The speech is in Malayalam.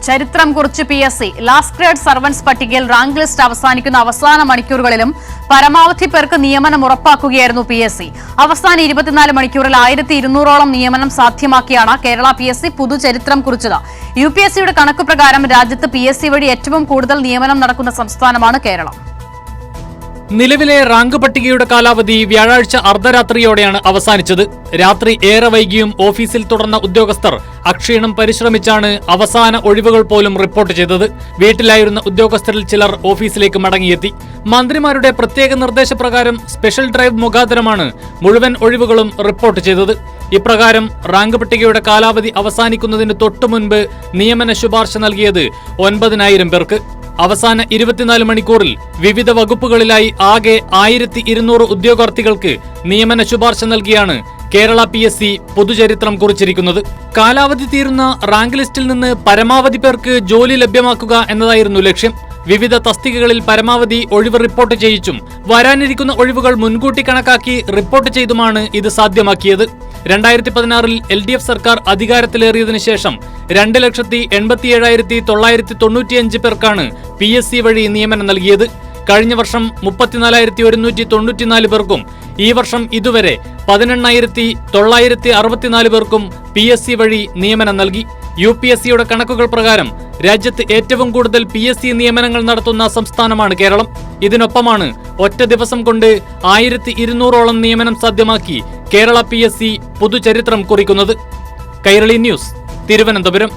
ചരിത്രം കുറിച്ച് PSC. ലാസ്റ്റ് ഗ്രേഡ് സർവൻസ് പട്ടികയിൽ റാങ്ക് ലിസ്റ്റ് അവസാനിക്കുന്ന അവസാന മണിക്കൂറുകളിലും പരമാവധി പേർക്ക് നിയമനം ഉറപ്പാക്കുകയായിരുന്നു PSC. അവസാന 24 മണിക്കൂറിൽ 1200ഓളം നിയമനം സാധ്യമാക്കിയാണ് കേരള PSC പുതുചരിത്രം കുറിച്ചത്. UPSCയുടെ കണക്ക് പ്രകാരം രാജ്യത്ത് PSC വഴി ഏറ്റവും കൂടുതൽ നിയമനം നടക്കുന്ന സംസ്ഥാനമാണ് കേരളം. നിലവിലെ റാങ്ക് പട്ടികയുടെ കാലാവധി വ്യാഴാഴ്ച അർദ്ധരാത്രിയോടെയാണ് അവസാനിച്ചത്. രാത്രി ഏറെ വൈകിയും ഓഫീസിൽ തുടർന്ന ഉദ്യോഗസ്ഥർ അക്ഷീണം പരിശ്രമിച്ചാണ് അവസാന ഒഴിവുകൾ പോലും റിപ്പോർട്ട് ചെയ്തത്. വീട്ടിലായിരുന്ന ഉദ്യോഗസ്ഥരിൽ ചിലർ ഓഫീസിലേക്ക് മടങ്ങിയെത്തി. മന്ത്രിമാരുടെ പ്രത്യേക നിർദ്ദേശപ്രകാരം സ്പെഷ്യൽ ഡ്രൈവ് മുഖാന്തരമാണ് മുഴുവൻ ഒഴിവുകളും റിപ്പോർട്ട് ചെയ്തത്. ഇപ്രകാരം റാങ്ക് പട്ടികയുടെ കാലാവധി അവസാനിക്കുന്നതിന് തൊട്ടുമുൻപ് നിയമന ശുപാർശ നൽകിയത് 9000 പേർക്ക്. അവസാന 24 മണിക്കൂറിൽ വിവിധ വകുപ്പുകളിലായി ആകെ 1200 ഉദ്യോഗാർത്ഥികൾക്ക് നിയമന ശുപാർശ നൽകിയാണ് കേരള PSC പുതുചരിത്രം കുറിച്ചിരിക്കുന്നത്. കാലാവധി തീരുന്ന റാങ്ക് ലിസ്റ്റിൽ നിന്ന് പരമാവധി പേർക്ക് ജോലി ലഭ്യമാക്കുക എന്നതായിരുന്നു ലക്ഷ്യം. വിവിധ തസ്തികകളിൽ പരമാവധി ഒഴിവ് റിപ്പോർട്ട് ചെയ്യിച്ചും വരാനിരിക്കുന്ന ഒഴിവുകൾ മുൻകൂട്ടി കണക്കാക്കി റിപ്പോർട്ട് ചെയ്തുമാണ് ഇത് സാധ്യമാക്കിയത്. 2016-ൽ LDF സർക്കാർ അധികാരത്തിലേറിയതിനു ശേഷം 2,87,995 പേർക്കാണ് PSC വഴി നിയമനം നൽകിയത്. കഴിഞ്ഞ വർഷം 34,194 പേർക്കും ഈ വർഷം ഇതുവരെ 18,964 പേർക്കും PSC വഴി നിയമനം നൽകി. UPSCയുടെ കണക്കുകൾ പ്രകാരം രാജ്യത്ത് ഏറ്റവും കൂടുതൽ PSC നിയമനങ്ങൾ നടത്തുന്ന സംസ്ഥാനമാണ് കേരളം. ഇതിനൊപ്പമാണ് ഒറ്റ ദിവസം കൊണ്ട് 1200ഓളം നിയമനം സാധ്യമാക്കി കേരള PSC പുതുചരിത്രം കുറിക്കുന്നത്. കൈരളി ന്യൂസ്, തിരുവനന്തപുരം.